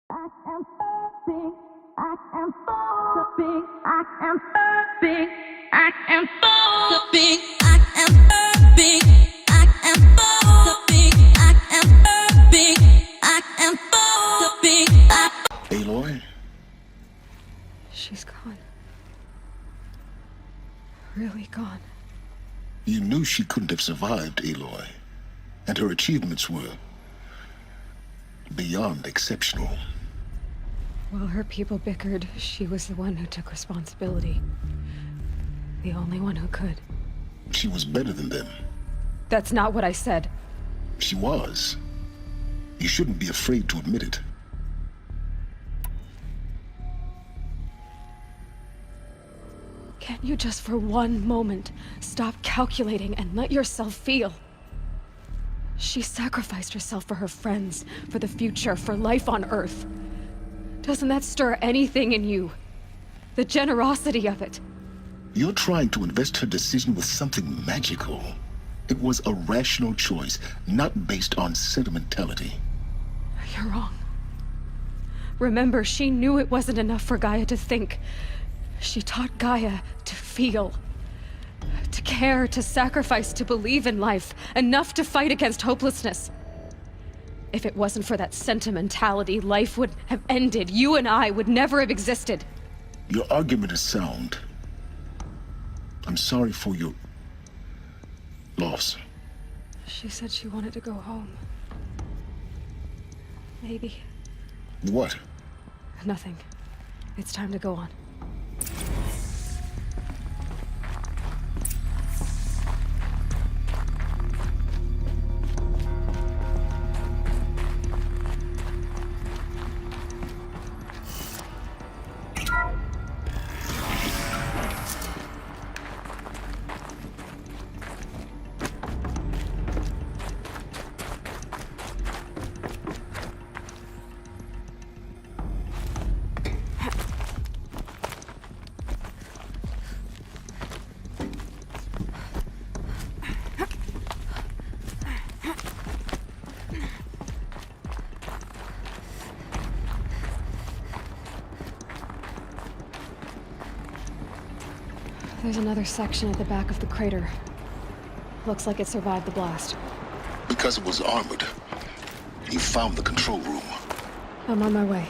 I am big. I am so big. I am big. I am so big. I am big. I am so big. I am big. I am so big. Aloy? She's gone. Really gone. You knew she couldn't have survived, Aloy. And her achievements were beyond exceptional. While her people bickered, she was the one who took responsibility. The only one who could. She was better than them. That's not what I said. She was. You shouldn't be afraid to admit it. Can't you just for one moment stop calculating and let yourself feel? She sacrificed herself for her friends, for the future, for life on Earth. Doesn't that stir anything in you? The generosity of it. You're trying to invest her decision with something magical. It was a rational choice, not based on sentimentality. You're wrong. Remember, she knew it wasn't enough for Gaia to think. She taught Gaia to feel. To care, to sacrifice, to believe in life. Enough to fight against hopelessness. If it wasn't for that sentimentality, life would have ended. You and I would never have existed. Your argument is sound. I'm sorry for your loss. She said she wanted to go home. Maybe. What? Nothing. It's time to go on. There's another section at the back of the crater. Looks like it survived the blast. Because it was armored. You found the control room. I'm on my way.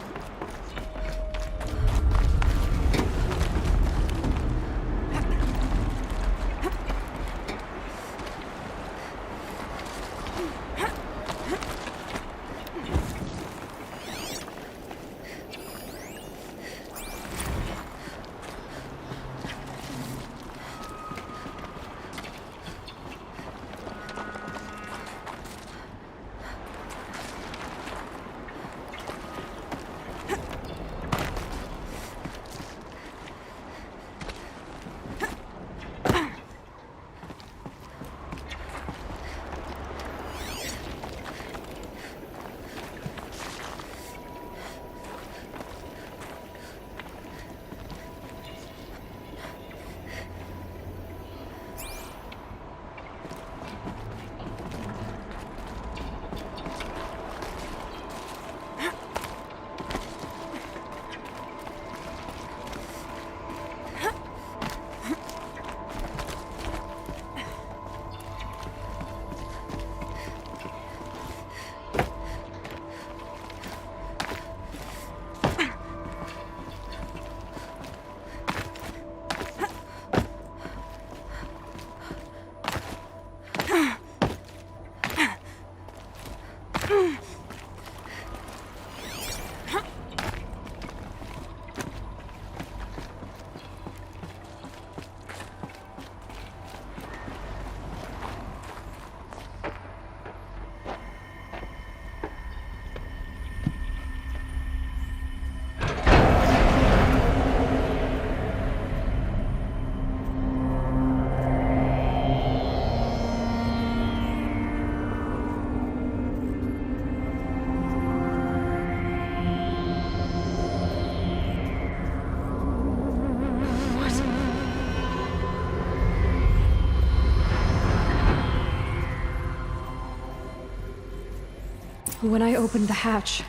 When I opened the hatch,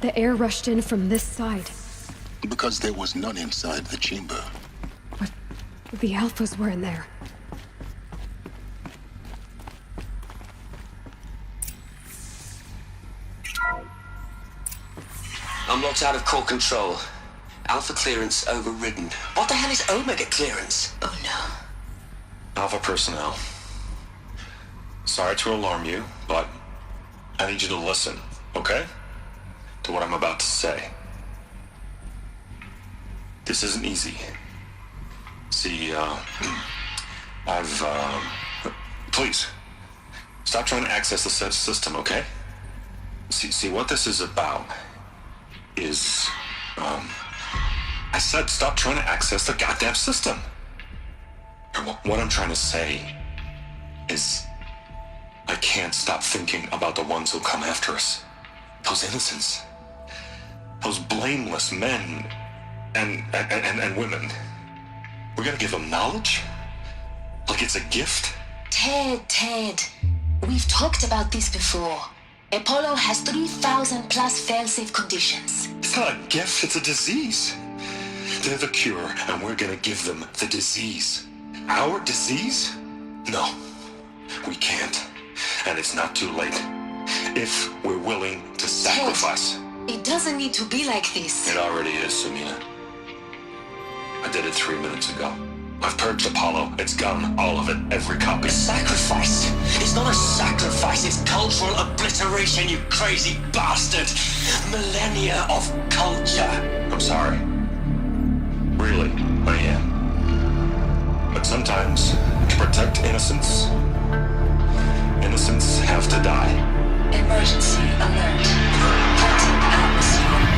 The air rushed in from this side. Because there was none inside the chamber. But the alphas were in there. I'm locked out of core control. Alpha clearance overridden. What the hell is Omega clearance? Oh no. Alpha personnel. Sorry to alarm you, but I need you to listen, okay? To what I'm about to say. This isn't easy. See, please, stop trying to access the system, okay? See, what this is about is, I said stop trying to access the goddamn system. What I'm trying to say is, I can't stop thinking about the ones who come after us. Those innocents. Those blameless men and women. We're gonna give them knowledge? Like it's a gift? Ted. We've talked about this before. Apollo has 3,000 plus fail-safe conditions. It's not a gift, it's a disease. They're the cure, and we're gonna give them the disease. Our disease? No, we can't. And it's not too late. If we're willing to sacrifice. Ted, it doesn't need to be like this. It already is, Samina. I did it 3 minutes ago. I've purged Apollo. It's gone. All of it. Every copy. Sacrifice? It's not a sacrifice, it's cultural obliteration, you crazy bastard! Millennia of culture! I'm sorry. Really, I am. But sometimes, to protect innocence, innocents have to die. Emergency alert. Cutting atmosphere.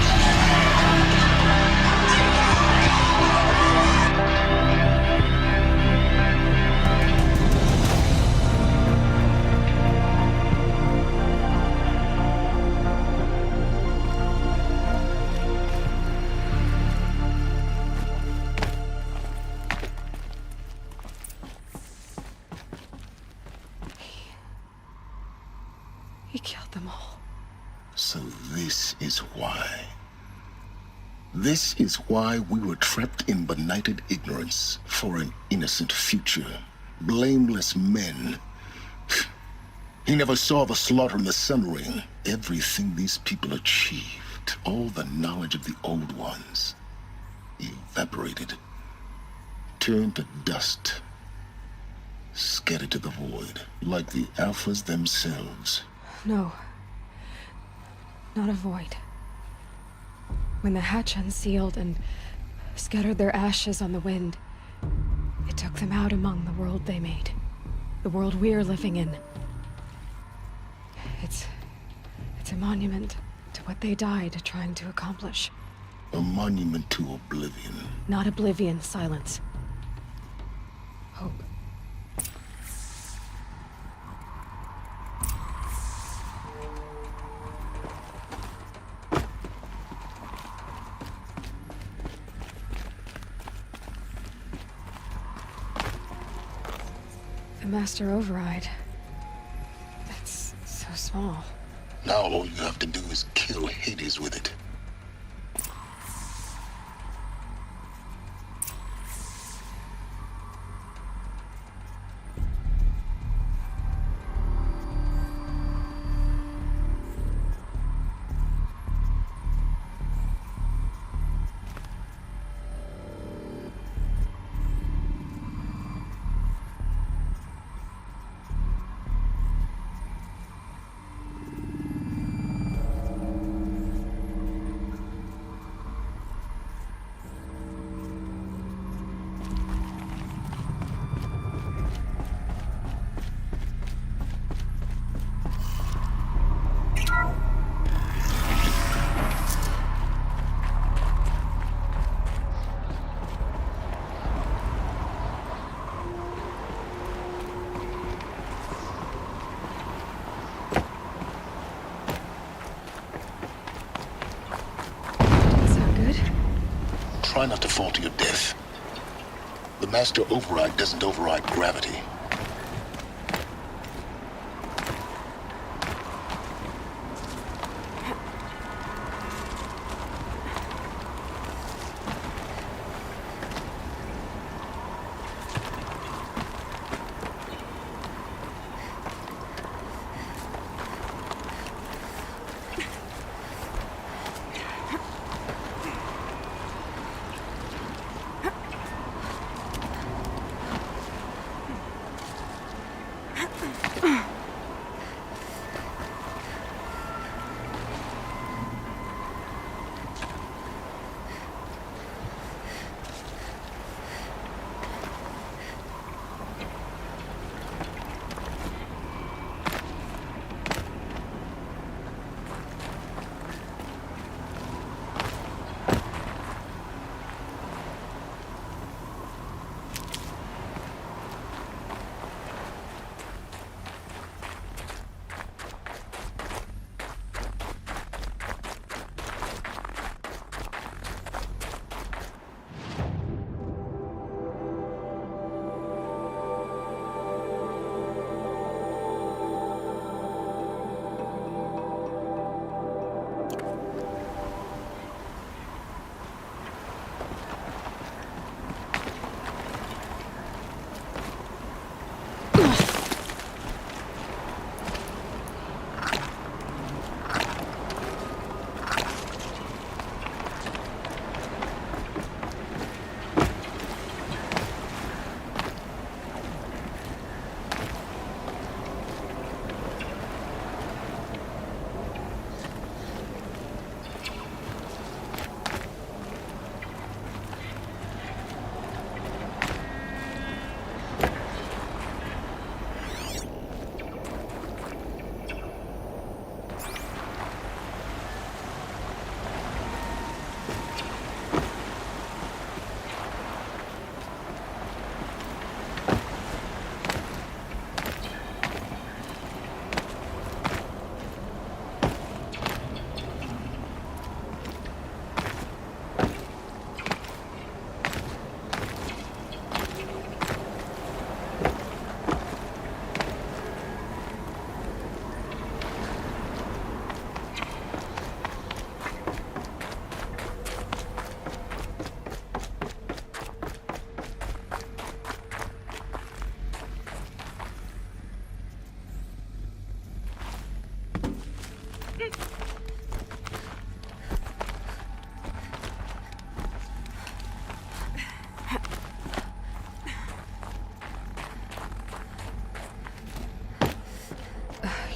He killed them all. So this is why. This is why we were trapped in benighted ignorance for an innocent future. Blameless men. He never saw the slaughter in the Sun Ring. Everything these people achieved, all the knowledge of the old ones, evaporated, turned to dust, scattered to the void, like the alphas themselves. No. Not a void. When the hatch unsealed and scattered their ashes on the wind, it took them out among the world they made. The world we're living in. It's a monument to what they died trying to accomplish. A monument to oblivion. Not oblivion, silence. Hope. The master override. That's so small. Now all you have to do is kill Hades with it. Try not to fall to your death. The master override doesn't override gravity.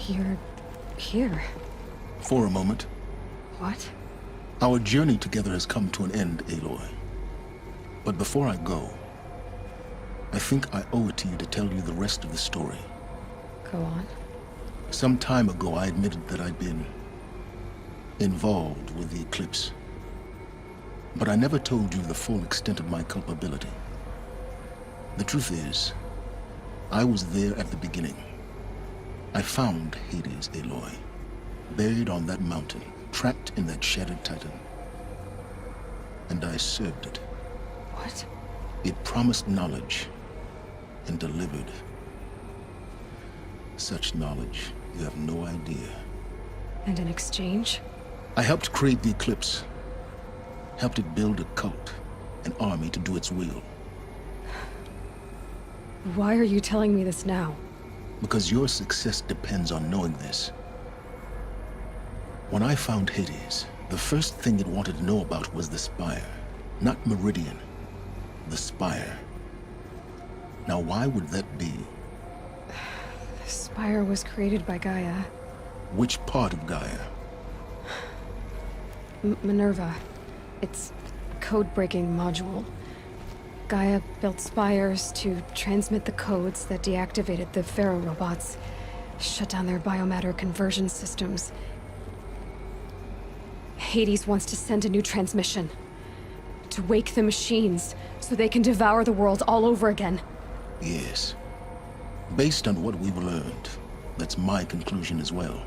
You're here. For a moment. What? Our journey together has come to an end, Aloy. But before I go, I think I owe it to you to tell you the rest of the story. Go on. Some time ago, I admitted that I'd been involved with the eclipse. But I never told you the full extent of my culpability. The truth is, I was there at the beginning. I found Hades, Aloy, buried on that mountain, trapped in that shattered titan. And I served it. What? It promised knowledge and delivered. Such knowledge, you have no idea. And in exchange? I helped create the eclipse. Helped it build a cult, an army to do its will. Why are you telling me this now? Because your success depends on knowing this. When I found Hades, the first thing it wanted to know about was the Spire. Not Meridian. The Spire. Now why would that be? The Spire was created by Gaia. Which part of Gaia? Minerva. It's a code-breaking module. Gaia built spires to transmit the codes that deactivated the Pharaoh robots, shut down their biomatter conversion systems. Hades wants to send a new transmission. To wake the machines, so they can devour the world all over again. Yes. Based on what we've learned, that's my conclusion as well.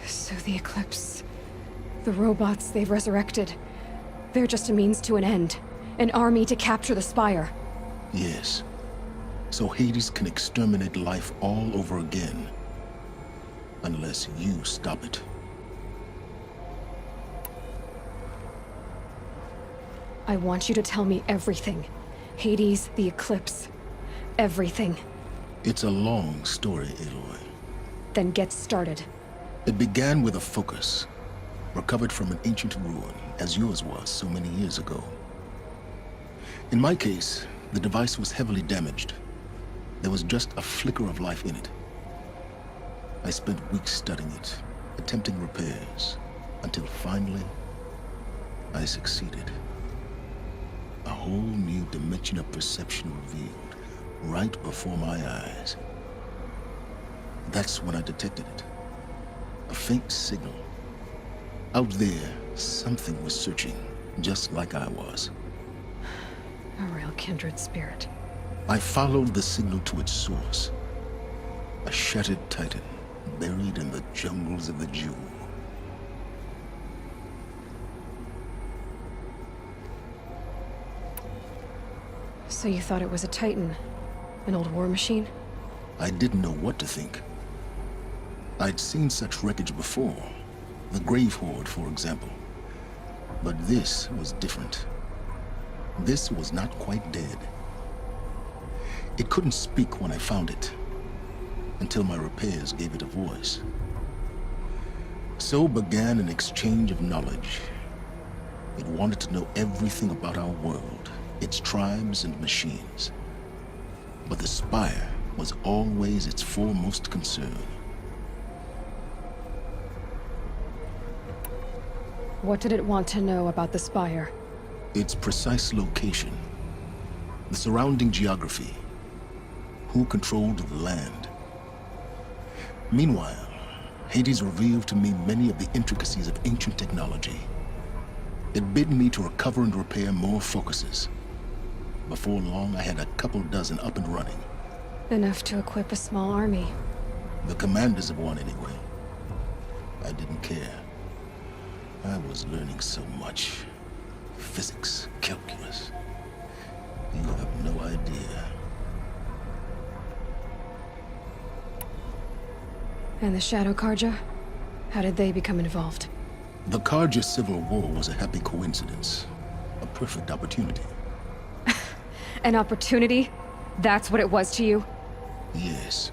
So the Eclipse... the robots they've resurrected... they're just a means to an end. An army to capture the Spire. Yes. So Hades can exterminate life all over again. Unless you stop it. I want you to tell me everything. Hades, the Eclipse. Everything. It's a long story, Aloy. Then get started. It began with a focus. Recovered from an ancient ruin, as yours was so many years ago. In my case, the device was heavily damaged. There was just a flicker of life in it. I spent weeks studying it, attempting repairs, until finally, I succeeded. A whole new dimension of perception revealed, right before my eyes. That's when I detected it. A faint signal. Out there, something was searching, just like I was. A real kindred spirit. I followed the signal to its source. A shattered titan, buried in the jungles of the Jewel. So you thought it was a Titan? An old war machine? I didn't know what to think. I'd seen such wreckage before. The Grave Horde, for example. But this was different. This was not quite dead. It couldn't speak when I found it, until my repairs gave it a voice. So began an exchange of knowledge. It wanted to know everything about our world, its tribes and machines. But the Spire was always its foremost concern. What did it want to know about the Spire? Its precise location, the surrounding geography, who controlled the land. Meanwhile, Hades revealed to me many of the intricacies of ancient technology. It bid me to recover and repair more focuses. Before long, I had a couple dozen up and running. Enough to equip a small army. The commanders of one, anyway. I didn't care. I was learning so much. Physics, calculus. You have no idea. And the Shadow Karja? How did they become involved? The Karja Civil War was a happy coincidence. A perfect opportunity. An opportunity? That's what it was to you? Yes.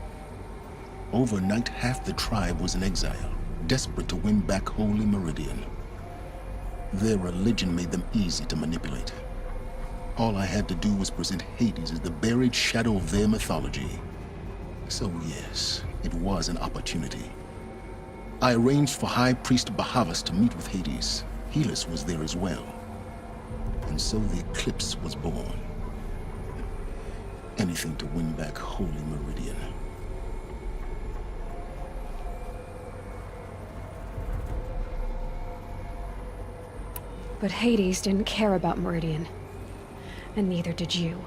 Overnight, half the tribe was in exile, desperate to win back Holy Meridian. Their religion made them easy to manipulate. All I had to do was present Hades as the buried shadow of their mythology. So yes, it was an opportunity. I arranged for High Priest Bahavas to meet with Hades. Helis was there as well. And so the eclipse was born. Anything to win back Holy Meridian. But Hades didn't care about Meridian. And neither did you.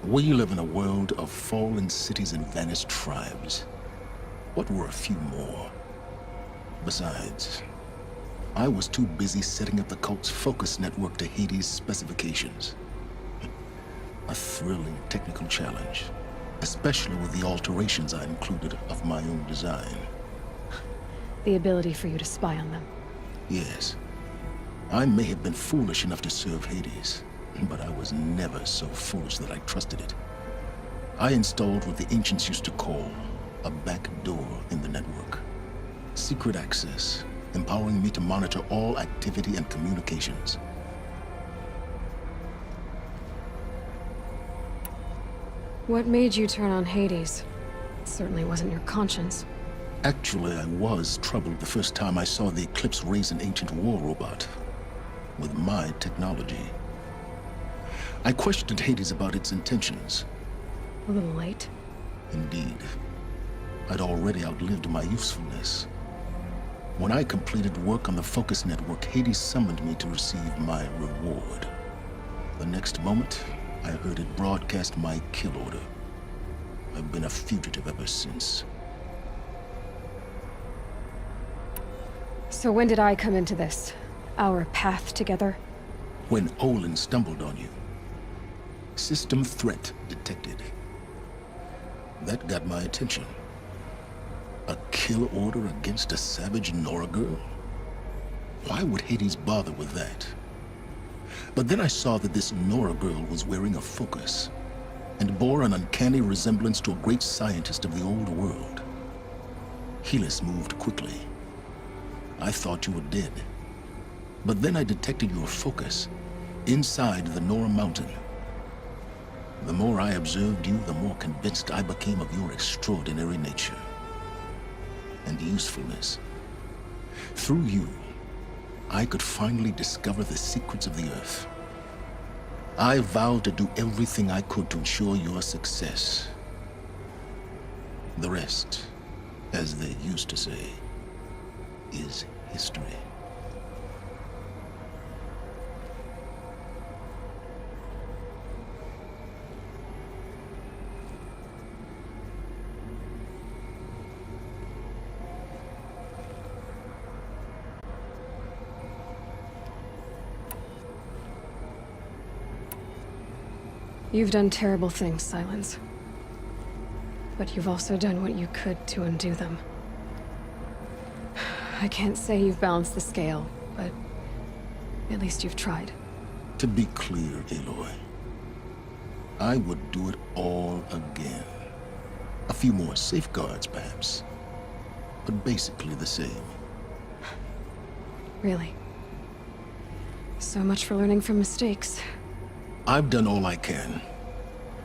We live in a world of fallen cities and vanished tribes. What were a few more? Besides, I was too busy setting up the cult's focus network to Hades' specifications. A thrilling technical challenge, especially with the alterations I included of my own design. The ability for you to spy on them. Yes, I may have been foolish enough to serve Hades, but I was never so foolish that I trusted it. I installed what the ancients used to call a back door in the network. Secret access, empowering me to monitor all activity and communications. What made you turn on Hades? It certainly wasn't your conscience. Actually, I was troubled the first time I saw the Eclipse raise an ancient war robot with my technology. I questioned Hades about its intentions. A little late. Indeed. I'd already outlived my usefulness. When I completed work on the Focus Network, Hades summoned me to receive my reward. The next moment, I heard it broadcast my kill order. I've been a fugitive ever since. So when did I come into this? Our path together? When Olin stumbled on you. System threat detected. That got my attention. A kill order against a savage Nora girl? Why would Hades bother with that? But then I saw that this Nora girl was wearing a focus, and bore an uncanny resemblance to a great scientist of the old world. Helis moved quickly. I thought you were dead. But then I detected your focus inside the Nora mountain. The more I observed you, the more convinced I became of your extraordinary nature and usefulness. Through you, I could finally discover the secrets of the Earth. I vowed to do everything I could to ensure your success. The rest, as they used to say, is history. You've done terrible things, Silence. But you've also done what you could to undo them. I can't say you've balanced the scale, but at least you've tried. To be clear, Aloy, I would do it all again. A few more safeguards, perhaps, but basically the same. Really? So much for learning from mistakes. I've done all I can.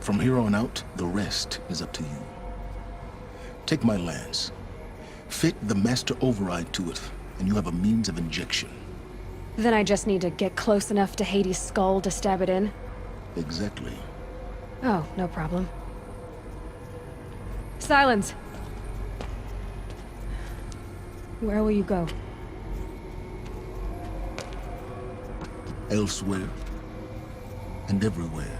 From here on out, the rest is up to you. Take my lance. Fit the master override to it, and you have a means of injection. Then I just need to get close enough to Hades' skull to stab it in? Exactly. Oh, no problem. Silence! Where will you go? Elsewhere. And everywhere.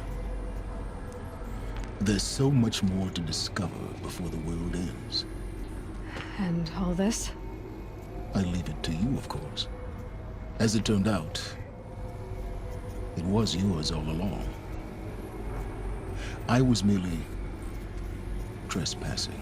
There's so much more to discover before the world ends. And all this? I leave it to you, of course. As it turned out, it was yours all along. I was merely trespassing.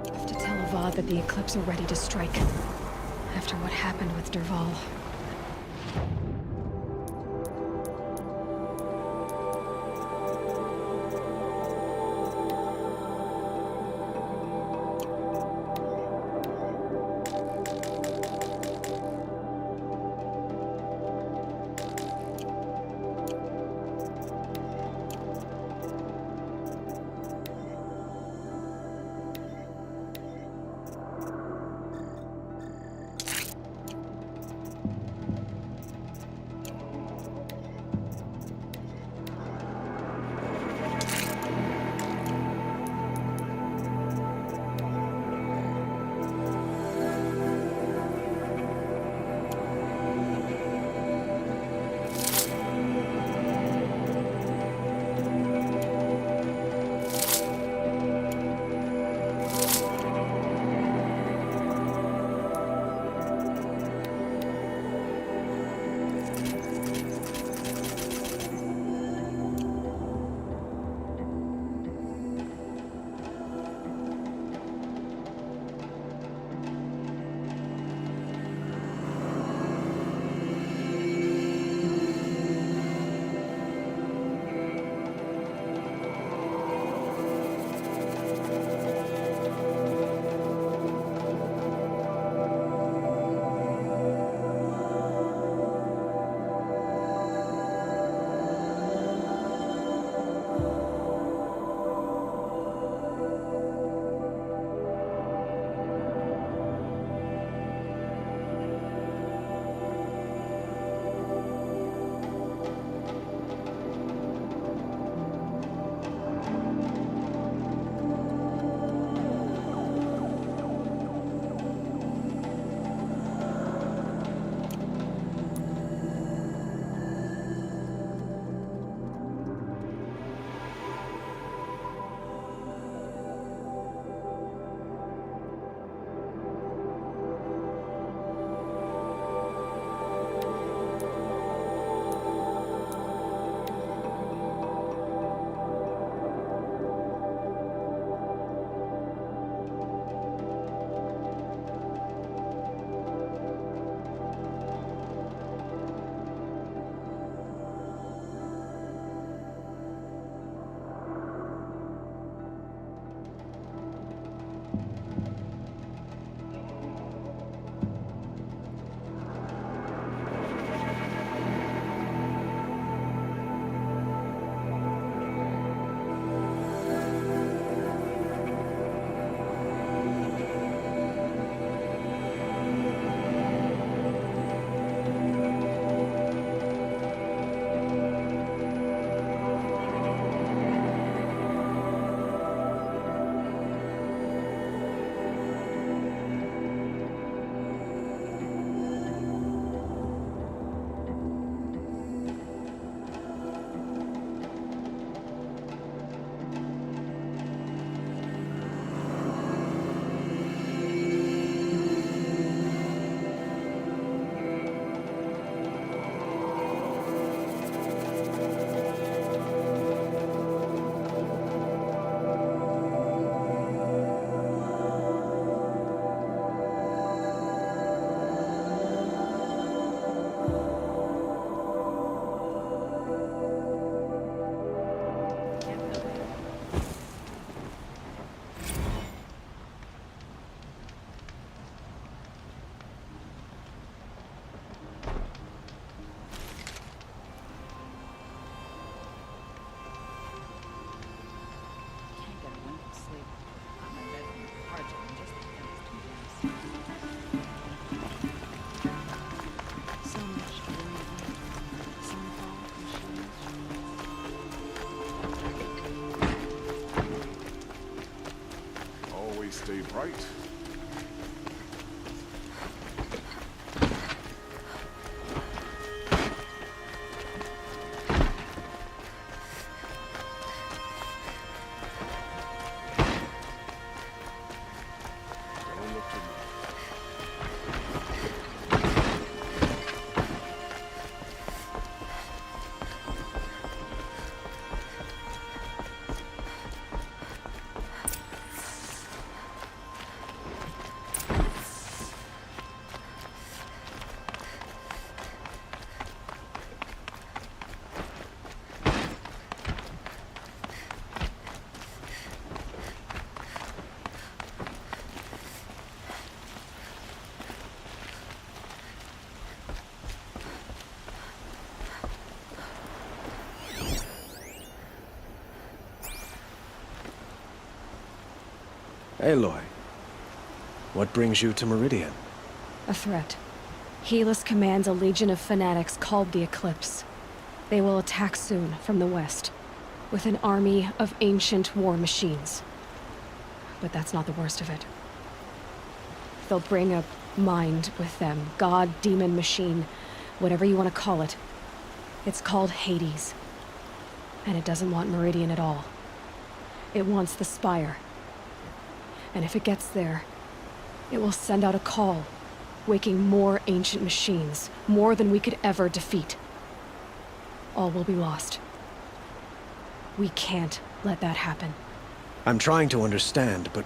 I have to tell Avad that the Eclipse are ready to strike. After what happened with Derval. Stay bright. Don't look to me. Aloy, what brings you to Meridian? A threat. Helis commands a legion of fanatics called the Eclipse. They will attack soon from the west, with an army of ancient war machines. But that's not the worst of it. They'll bring a mind with them, god, demon, machine, whatever you want to call it. It's called Hades. And it doesn't want Meridian at all. It wants the Spire. And if it gets there, it will send out a call, waking more ancient machines, more than we could ever defeat. All will be lost. We can't let that happen. I'm trying to understand, but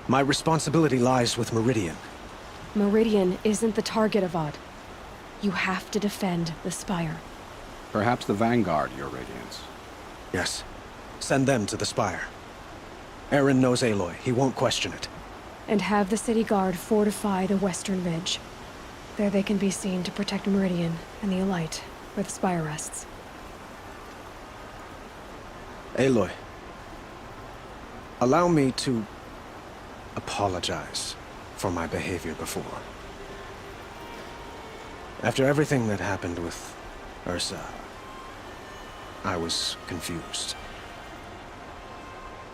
my responsibility lies with Meridian. Meridian isn't the target, Avad. You have to defend the Spire. Perhaps the Vanguard, Your Radiance. Yes. Send them to the Spire. Eren knows Aloy. He won't question it. And have the city guard fortify the western ridge. There they can be seen to protect Meridian and the Elite, where the Spire rests. Aloy, allow me to apologize for my behavior before. After everything that happened with Ursa, I was confused.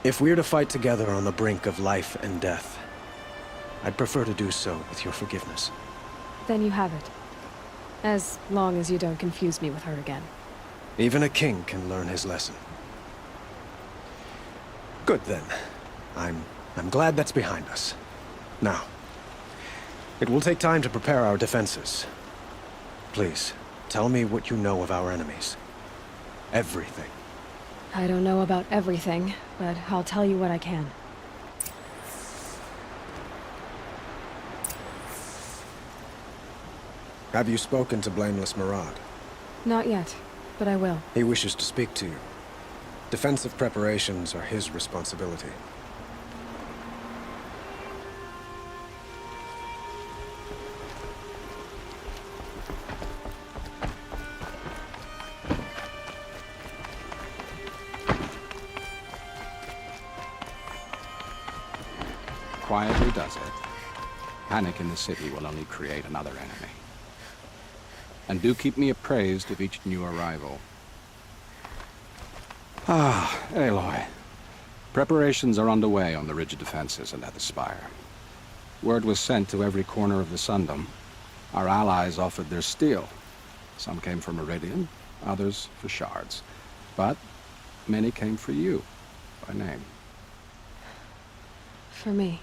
If we're to fight together on the brink of life and death, I'd prefer to do so with your forgiveness. Then you have it. As long as you don't confuse me with her again. Even a king can learn his lesson. Good then. I'm glad that's behind us. Now, it will take time to prepare our defenses. Please, tell me what you know of our enemies. Everything. I don't know about everything, but I'll tell you what I can. Have you spoken to Blameless Murad? Not yet, but I will. He wishes to speak to you. Defensive preparations are his responsibility. Quietly does it. Panic in the city will only create another enemy. And do keep me appraised of each new arrival. Ah, Aloy. Preparations are underway on the ridge of defenses and at the Spire. Word was sent to every corner of the Sundom. Our allies offered their steel. Some came for Meridian, others for shards. But many came for you, by name. For me.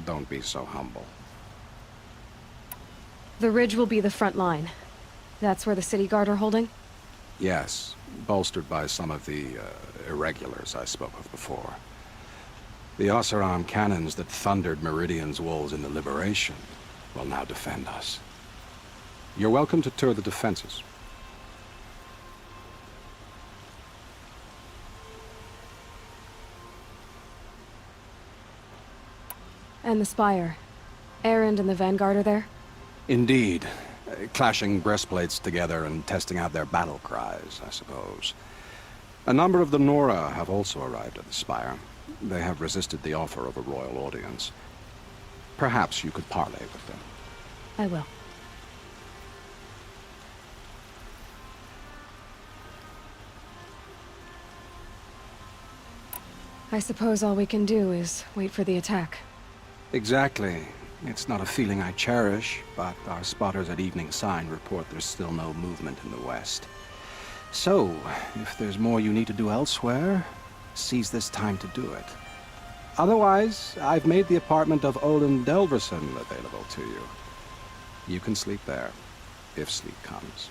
Don't be so humble. The ridge will be the front line. That's where the city guard are holding? Yes, bolstered by some of the irregulars I spoke of before. The Oseram cannons that thundered Meridian's walls in the Liberation will now defend us. You're welcome to tour the defenses. And the Spire. Erend and the Vanguard are there? Indeed. Clashing breastplates together and testing out their battle cries, I suppose. A number of the Nora have also arrived at the Spire. They have resisted the offer of a royal audience. Perhaps you could parley with them. I will. I suppose all we can do is wait for the attack. Exactly. It's not a feeling I cherish, but our spotters at Evening Sign report there's still no movement in the west. So, if there's more you need to do elsewhere, seize this time to do it. Otherwise, I've made the apartment of Olin Delverson available to you. You can sleep there, if sleep comes.